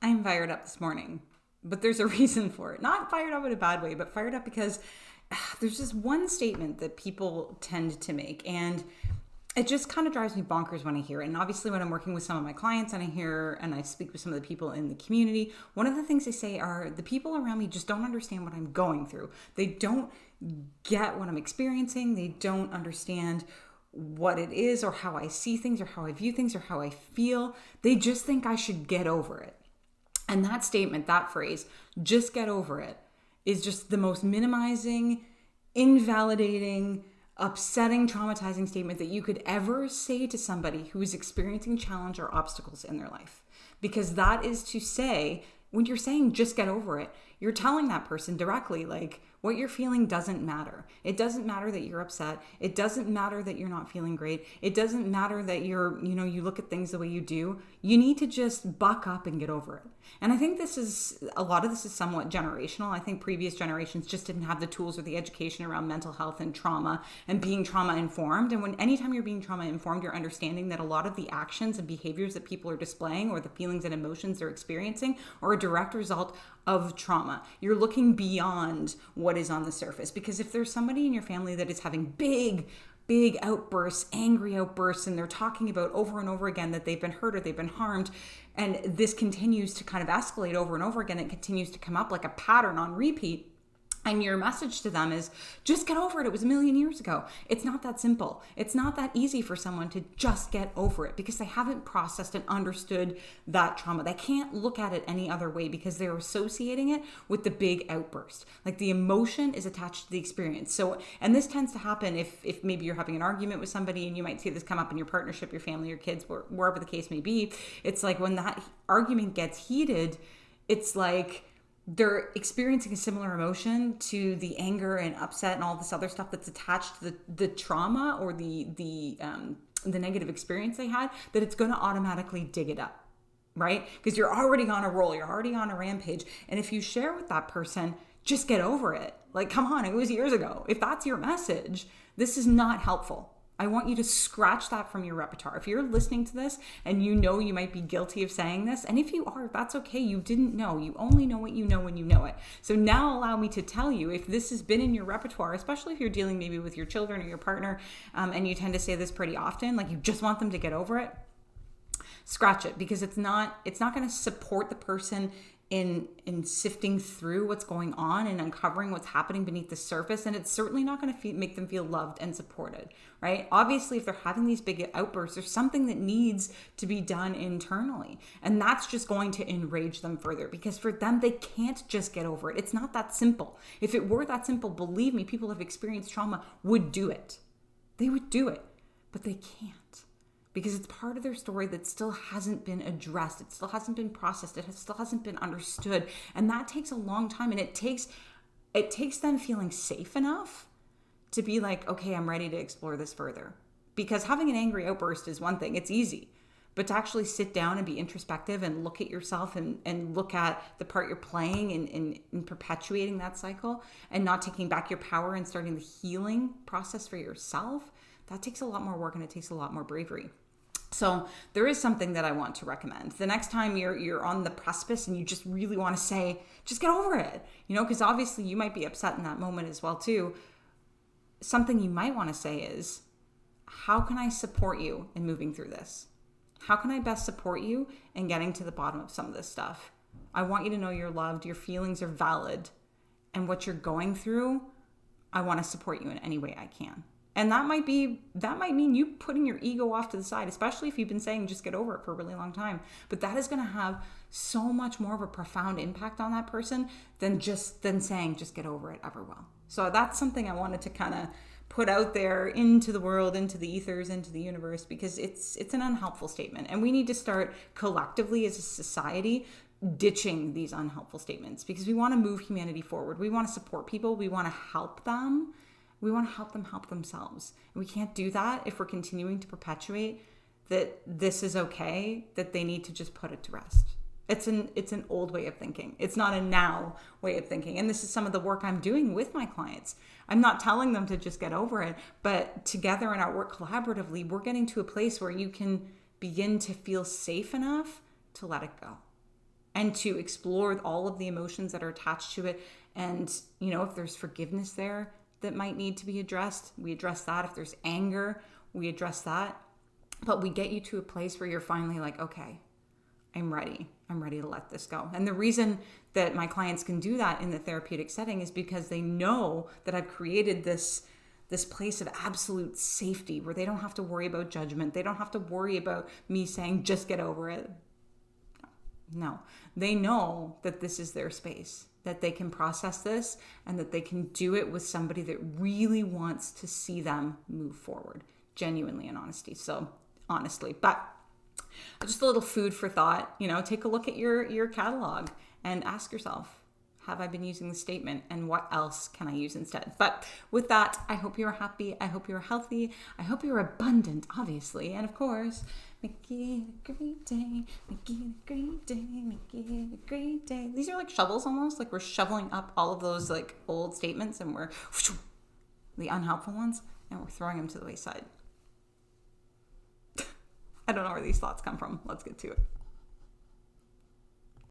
I'm fired up this morning, but there's a reason for it. Not fired up in a bad way, but fired up because there's this one statement that people tend to make, and it just kind of drives me bonkers when I hear it. And obviously when I'm working with some of my clients and I speak with some of the people in the community, one of the things they say are the people around me just don't understand what I'm going through. They don't get what I'm experiencing. They don't understand what it is or how I see things or how I view things or how I feel. They just think I should get over it. And that statement, that phrase, just get over it, is just the most minimizing, invalidating, upsetting, traumatizing statement that you could ever say to somebody who is experiencing challenge or obstacles in their life. Because that is to say, when you're saying just get over it, you're telling that person directly, like, what you're feeling doesn't matter. It doesn't matter that you're upset. It doesn't matter that you're not feeling great. It doesn't matter that you look at things the way you do. You need to just buck up and get over it. And I think a lot of this is somewhat generational. I think previous generations just didn't have the tools or the education around mental health and trauma and being trauma informed. And anytime you're being trauma informed, you're understanding that a lot of the actions and behaviors that people are displaying or the feelings and emotions they're experiencing are a direct result of trauma. You're looking beyond what is on the surface, because if there's somebody in your family that is having big outbursts, angry outbursts, and they're talking about over and over again that they've been hurt or they've been harmed, and this continues to kind of escalate over and over again, it continues to come up like a pattern on repeat, and your message to them is, just get over it. It was a million years ago. It's not that simple. It's not that easy for someone to just get over it because they haven't processed and understood that trauma. They can't look at it any other way because they're associating it with the big outburst. Like the emotion is attached to the experience. So, and this tends to happen if maybe you're having an argument with somebody, and you might see this come up in your partnership, your family, your kids, wherever the case may be. It's like when that argument gets heated, it's like they're experiencing a similar emotion to the anger and upset and all this other stuff that's attached to the trauma or the negative experience they had, that it's going to automatically dig it up, right? Because you're already on a roll, you're already on a rampage. And if you share with that person, just get over it. Like, come on, it was years ago. If that's your message, this is not helpful. I want you to scratch that from your repertoire. If you're listening to this and you know you might be guilty of saying this, and if you are, that's okay. You didn't know. You only know what you know when you know it. So now allow me to tell you, if this has been in your repertoire, especially if you're dealing maybe with your children or your partner, and you tend to say this pretty often, like you just want them to get over it, scratch it, because it's not going to support the person in sifting through what's going on and uncovering what's happening beneath the surface. And it's certainly not going to make them feel loved and supported, right? Obviously, if they're having these big outbursts, there's something that needs to be done internally. And that's just going to enrage them further, because for them, they can't just get over it. It's not that simple. If it were that simple, believe me, people who have experienced trauma would do it. They would do it, but they can't. Because it's part of their story that still hasn't been addressed. It still hasn't been processed. It still hasn't been understood. And that takes a long time. And it takes them feeling safe enough to be like, okay, I'm ready to explore this further. Because having an angry outburst is one thing. It's easy. But to actually sit down and be introspective and look at yourself and look at the part you're playing in perpetuating that cycle and not taking back your power and starting the healing process for yourself, that takes a lot more work and it takes a lot more bravery. So there is something that I want to recommend. The next time you're on the precipice and you just really want to say, just get over it, because obviously you might be upset in that moment as well too. Something you might want to say is, how can I support you in moving through this? How can I best support you in getting to the bottom of some of this stuff? I want you to know you're loved, your feelings are valid, and what you're going through, I want to support you in any way I can. And that might mean you putting your ego off to the side, especially if you've been saying just get over it for a really long time. But that is going to have so much more of a profound impact on that person than saying just get over it ever will. So that's something I wanted to kind of put out there into the world, into the ethers, into the universe, because it's an unhelpful statement. And we need to start collectively as a society ditching these unhelpful statements, because we want to move humanity forward. We want to support people. We want to help them. We want to help them help themselves. And we can't do that if we're continuing to perpetuate that this is okay, that they need to just put it to rest. It's an old way of thinking. It's not a now way of thinking. And this is some of the work I'm doing with my clients. I'm not telling them to just get over it, but together in our work collaboratively, we're getting to a place where you can begin to feel safe enough to let it go. and to explore all of the emotions that are attached to it. And, if there's forgiveness there that might need to be addressed, we address that. If there's anger, we address that. But we get you to a place where you're finally like, okay, I'm ready. I'm ready to let this go. And the reason that my clients can do that in the therapeutic setting is because they know that I've created this place of absolute safety where they don't have to worry about judgment. They don't have to worry about me saying, just get over it. No, they know that this is their space, that they can process this and that they can do it with somebody that really wants to see them move forward, genuinely and honestly. But just a little food for thought, take a look at your catalog and ask yourself, have I been using the statement, and what else can I use instead? But with that, I hope you're happy. I hope you're healthy. I hope you're abundant, obviously. And of course, make it a great day. Make it a great day. Make it a great day. These are like shovels almost, like we're shoveling up all of those like old statements and we're the unhelpful ones and we're throwing them to the wayside. I don't know where these thoughts come from. Let's get to it.